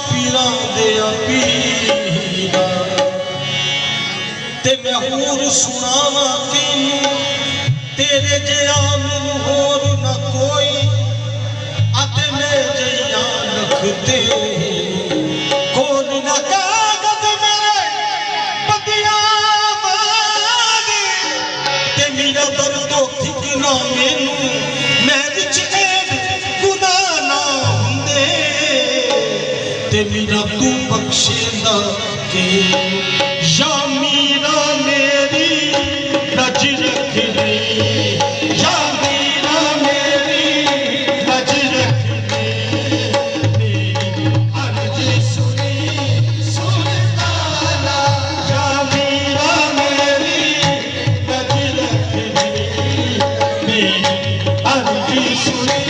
पीरां दे पीरा ते मैं होर सुनावा किनू तेरे जिया मैनू होर ना कोई आते मैं जिया लखते कोल ना कागज मेरे पतिया मांगे ते मेरा दर्द ठिकना मैनू मैं विच गुनाह ना हुंदे ते मेरा तू बख्शेंदा के या मीरा मेरी रज रखनी या मीरा मेरी रज रखनी मेरी अर्ज सुनी सुल्ताना या मीरा मेरी रज रखनी मेरी अर्ज सुनी